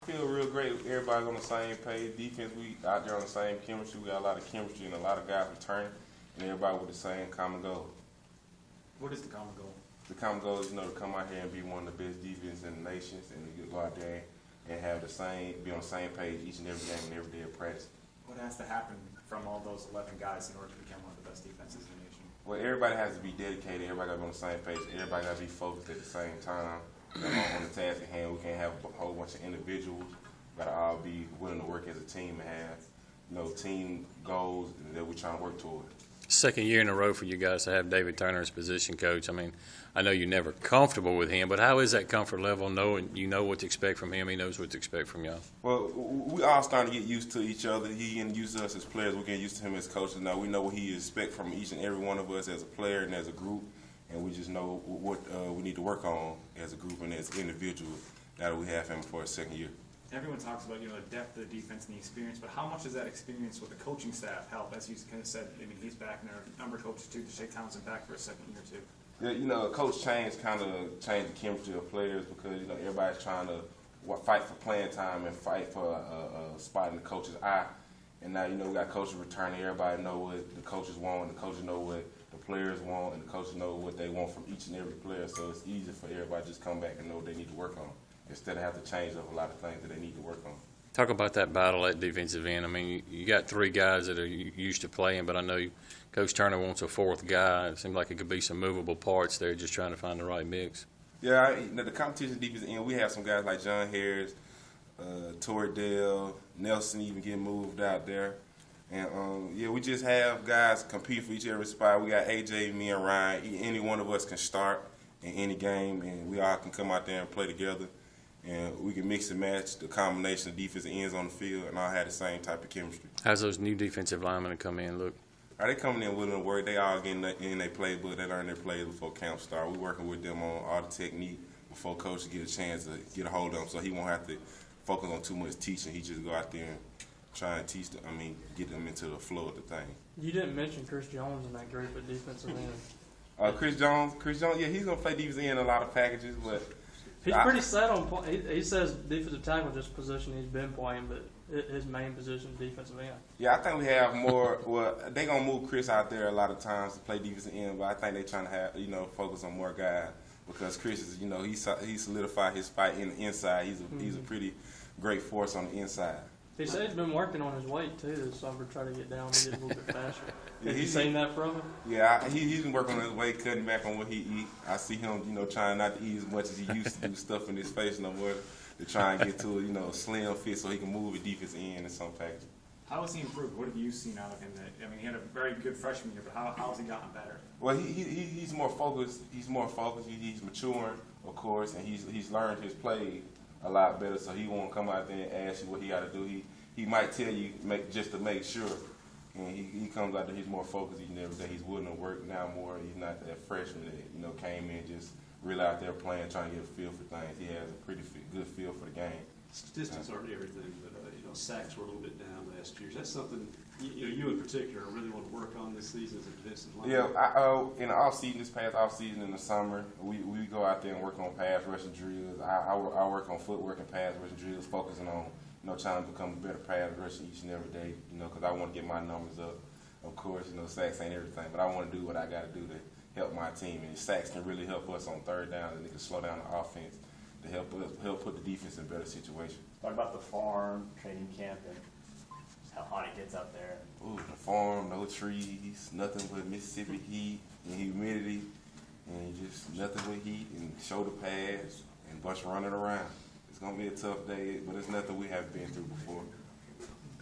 Feel real great. Everybody's on the same page. Defense, we out there on the same chemistry. We got a lot of chemistry and a lot of guys returning, and everybody with the same common goal. What is the common goal? The common goal is, to come out here and be one of the best defenses in the nation, and to go out there and have be on the same page each and every game and every day of practice. What has to happen from all those 11 guys in order to become one of the best defenses in the nation? Well, everybody has to be dedicated. Everybody got to be on the same page. Everybody got to be focused at the same time on the task at hand. We can't have a whole bunch of individuals. We got to all be willing to work as a team and have, team goals that we're trying to work toward. Second year in a row for you guys to have David Turner as position coach. I mean, I know you're never comfortable with him, but how is that comfort level knowing you know what to expect from him, he knows what to expect from y'all? Well, we all starting to get used to each other. He getting used to us as players. We're getting used to him as coaches. Now we know what he expects from each and every one of us as a player and as a group, and we just know what we need to work on as a group and as individuals now that we have him for a second year. Everyone talks about the depth of the defense and the experience, but how much does that experience with the coaching staff help? As you kind of said, I mean, he's back, and there are a number of coaches too. Shea Townsend back for a second year too. Yeah, coach change kind of changed the chemistry of players because everybody's trying to fight for playing time and fight for a spot in the coach's eye. And now we got coaches returning. Everybody know what the coaches want, and the coaches know what the players want, and the coaches know what they want from each and every player. So it's easy for everybody to just come back and know what they need to work on, instead of have to change up a lot of things that they need to work on. Talk about that battle at defensive end. I mean, you got three guys that are used to playing, but I know Coach Turner wants a fourth guy. It seems like it could be some movable parts there, just trying to find the right mix. Yeah, the competition defensive end, we have some guys like John Harris, Tordell, Nelson even getting moved out there. And, we just have guys compete for each and every spot. We got AJ, me, and Ryan. Any one of us can start in any game, and we all can come out there and play together. And we can mix and match the combination of defensive ends on the field and all have the same type of chemistry. How's those new defensive linemen come in look? They coming in willing to work. They all getting in their playbook. They learn their plays before camp start. We working with them on all the technique before coach get a chance to get a hold of them, so he won't have to focus on too much teaching. He just go out there and try and teach them. Get them into the flow of the thing. You didn't mention Chris Jones in that group at defensive end. Chris Jones, yeah, he's gonna play defensive end in a lot of packages, but he's pretty set on play. He says defensive tackle just position he's been playing, but his main position is defensive end. Yeah, I think we have more. Well, they gonna move Chris out there a lot of times to play defensive end, but I think they trying to have focus on more guys because Chris is he solidified his fight in the inside. He's a pretty great force on the inside. He said he's been working on his weight too this summer, trying to get down and get a little bit faster. Have you seen that from him? Yeah, he's been working on his weight, cutting back on what he eat. I see him, trying not to eat as much as he used to do, stuff in his face no more to try and get to a slim fit so he can move a defense in and some package. How has he improved? What have you seen out of him? He had a very good freshman year, but how has he gotten better? Well, he's more focused. He's more focused. He's maturing, of course, and he's learned his play a lot better. So he won't come out there and ask you what he got to do. He might tell you just to make sure. And he comes out there. He's more focused each and every day. He's willing to work now more. He's not that freshman that came in just really out there playing, trying to get a feel for things. He has a pretty good feel for the game. Statistics aren't everything, but sacks were a little bit down last year. Is that something you in particular really want to work on this season as a defensive line? Yeah, in the off season, this past off season in the summer, we go out there and work on pass rushing drills. I work on footwork and pass rushing drills, focusing on trying to become a better pass rusher each and every day. Because I want to get my numbers up. Of course, sacks ain't everything, but I want to do what I got to do to help my team. And sacks can really help us on third down, and it can slow down the offense to help put the defense in a better situation. Talk about the farm, training camp, and how hot it gets out there. Ooh, the farm, no trees, nothing but Mississippi heat and humidity, and just nothing but heat and shoulder pads and bunch running around. It's going to be a tough day, but it's nothing we haven't been through before.